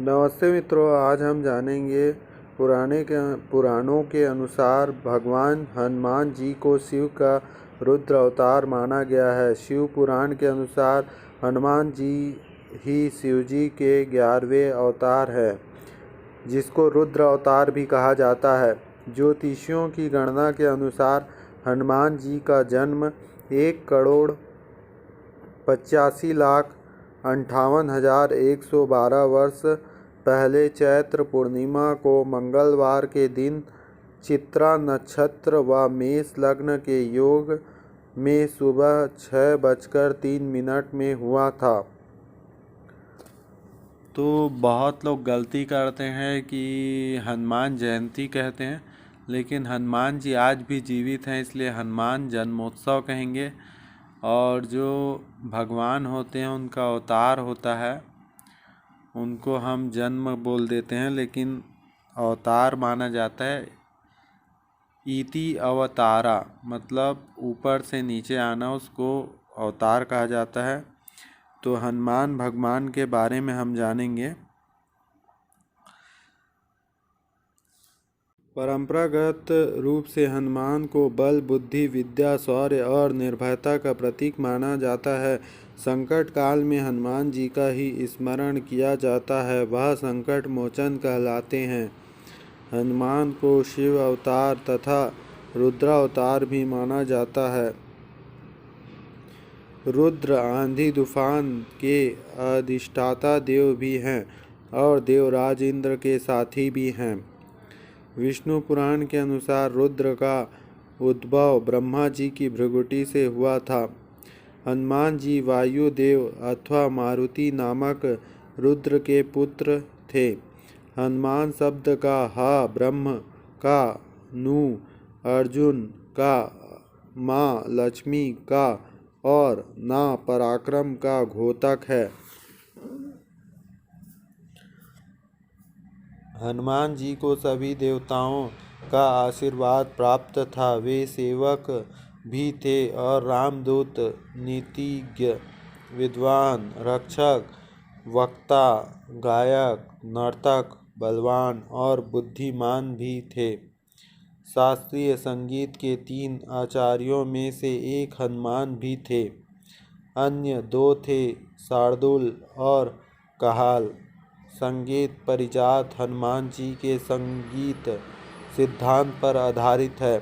नमस्ते मित्रों, आज हम जानेंगे पुराणों के अनुसार भगवान हनुमान जी को शिव का रुद्र अवतार माना गया है। शिव पुराण के अनुसार हनुमान जी ही शिव जी के 11वें अवतार है, जिसको रुद्र अवतार भी कहा जाता है। ज्योतिषियों की गणना के अनुसार हनुमान जी का जन्म 1,85,58,112 वर्ष पहले चैत्र पूर्णिमा को मंगलवार के दिन चित्रा नक्षत्र व मेष लग्न के योग में सुबह 6:03 में हुआ था। तो बहुत लोग गलती करते हैं कि हनुमान जयंती कहते हैं, लेकिन हनुमान जी आज भी जीवित हैं, इसलिए हनुमान जन्मोत्सव कहेंगे। और जो भगवान होते हैं उनका अवतार होता है, उनको हम जन्म बोल देते हैं, लेकिन अवतार माना जाता है। इति अवतारा मतलब ऊपर से नीचे आना, उसको अवतार कहा जाता है। तो हनुमान भगवान के बारे में हम जानेंगे। परंपरागत रूप से हनुमान को बल, बुद्धि, विद्या, शौर्य और निर्भयता का प्रतीक माना जाता है। संकट काल में हनुमान जी का ही स्मरण किया जाता है, वह संकट मोचन कहलाते हैं। हनुमान को शिव अवतार तथा रुद्रावतार भी माना जाता है। रुद्र आंधी तूफान के अधिष्ठाता देव भी हैं और देवराज इंद्र के साथी भी हैं। विष्णु पुराण के अनुसार रुद्र का उद्भव ब्रह्मा जी की भृगुटी से हुआ था। हनुमान जी वायुदेव अथवा मारुति नामक रुद्र के पुत्र थे। हनुमान शब्द का ह ब्रह्म का, नु अर्जुन का, माँ लक्ष्मी का और ना पराक्रम का घोतक है। हनुमान जी को सभी देवताओं का आशीर्वाद प्राप्त था। वे सेवक भी थे और रामदूत, नीतिज्ञ, विद्वान, रक्षक, वक्ता, गायक, नर्तक, बलवान और बुद्धिमान भी थे। शास्त्रीय संगीत के 3 आचार्यों में से एक हनुमान भी थे। अन्य 2 थे शार्दुल और कहाल। संगीत परिजात हनुमान जी के संगीत सिद्धांत पर आधारित है।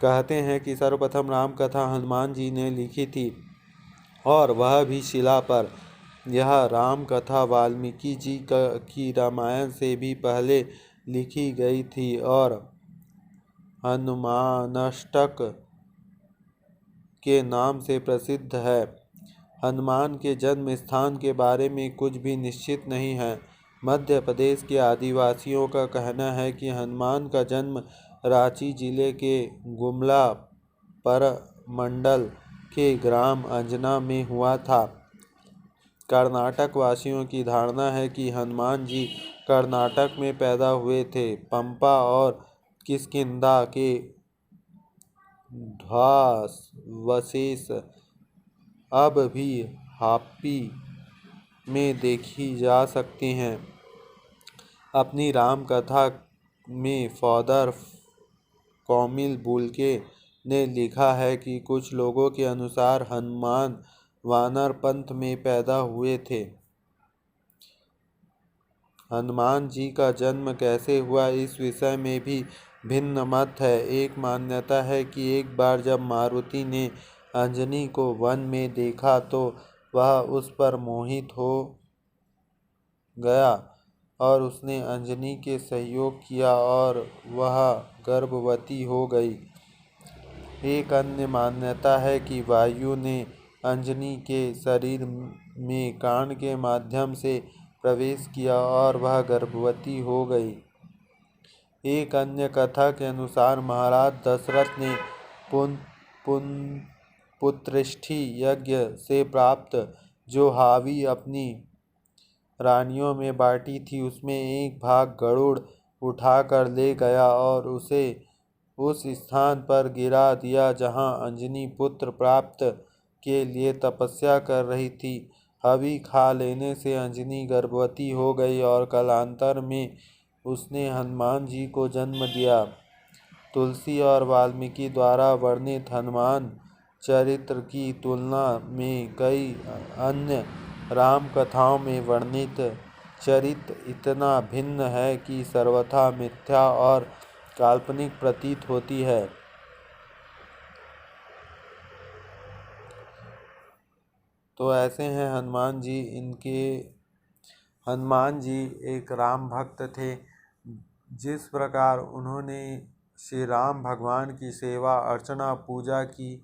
कहते हैं कि सर्वप्रथम राम कथा हनुमान जी ने लिखी थी और वह भी शिला पर। यह राम कथा वाल्मीकि जी की रामायण से भी पहले लिखी गई थी और हनुमानाष्टक के नाम से प्रसिद्ध है। हनुमान के जन्म स्थान के बारे में कुछ भी निश्चित नहीं है। मध्य प्रदेश के आदिवासियों का कहना है कि हनुमान का जन्म रांची जिले के गुमला परमंडल के ग्राम अंजना में हुआ था। कर्नाटक वासियों की धारणा है कि हनुमान जी कर्नाटक में पैदा हुए थे। पंपा और किष्किंधा के ध्वजावशेष अब भी हम्पी में देखी जा सकती हैं। अपनी राम कथा में फादर कौमिल बुल्के ने लिखा है कि कुछ लोगों के अनुसार हनुमान वानर पंथ में पैदा हुए थे। हनुमान जी का जन्म कैसे हुआ, इस विषय में भी भिन्न मत है। एक मान्यता है कि एक बार जब मारुति ने अंजनी को वन में देखा तो वह उस पर मोहित हो गया और उसने अंजनी के सहयोग किया और वह गर्भवती हो गई। एक अन्य मान्यता है कि वायु ने अंजनी के शरीर में कान के माध्यम से प्रवेश किया और वह गर्भवती हो गई। एक अन्य कथा के अनुसार महाराज दशरथ ने पुत्रष्टि यज्ञ से प्राप्त जो हावी अपनी रानियों में बांटी थी, उसमें एक भाग गरुड़ उठाकर ले गया और उसे उस स्थान पर गिरा दिया जहां अंजनी पुत्र प्राप्त के लिए तपस्या कर रही थी। हवि खा लेने से अंजनी गर्भवती हो गई और कालांतर में उसने हनुमान जी को जन्म दिया। तुलसी और वाल्मीकि द्वारा वर्णित हनुमान चरित्र की तुलना में कई अन्य राम कथाओं में वर्णित चरित्र इतना भिन्न है कि सर्वथा मिथ्या और काल्पनिक प्रतीत होती है। तो ऐसे हैं हनुमान जी। हनुमान जी एक राम भक्त थे। जिस प्रकार उन्होंने श्री राम भगवान की सेवा अर्चना पूजा की,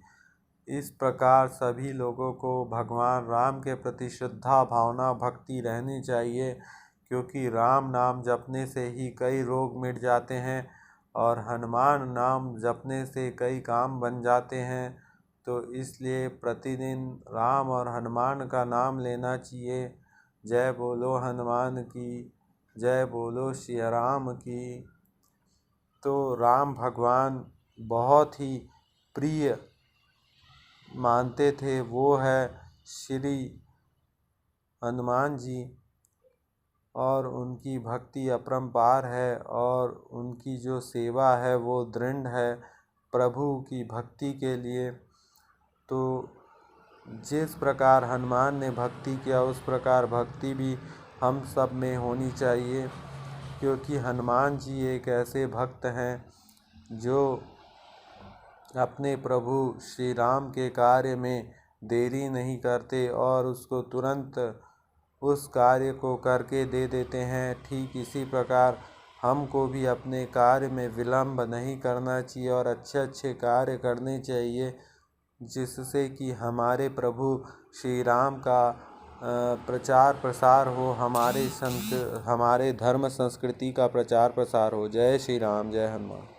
इस प्रकार सभी लोगों को भगवान राम के प्रति श्रद्धा भावना भक्ति रहनी चाहिए, क्योंकि राम नाम जपने से ही कई रोग मिट जाते हैं और हनुमान नाम जपने से कई काम बन जाते हैं। तो इसलिए प्रतिदिन राम और हनुमान का नाम लेना चाहिए। जय बोलो हनुमान की, जय बोलो श्री राम की। तो राम भगवान बहुत ही प्रिय मानते थे, वो है श्री हनुमान जी, और उनकी भक्ति अपरंपार है और उनकी जो सेवा है वो दृढ़ है प्रभु की भक्ति के लिए। तो जिस प्रकार हनुमान ने भक्ति किया उस प्रकार भक्ति भी हम सब में होनी चाहिए, क्योंकि हनुमान जी एक ऐसे भक्त हैं जो अपने प्रभु श्री राम के कार्य में देरी नहीं करते और उसको तुरंत उस कार्य को करके दे देते हैं। ठीक इसी प्रकार हमको भी अपने कार्य में विलंब नहीं करना चाहिए और अच्छे अच्छे कार्य करने चाहिए, जिससे कि हमारे प्रभु श्री राम का प्रचार प्रसार हो, हमारे धर्म संस्कृति का प्रचार प्रसार हो। जय श्री राम, जय हनुमान।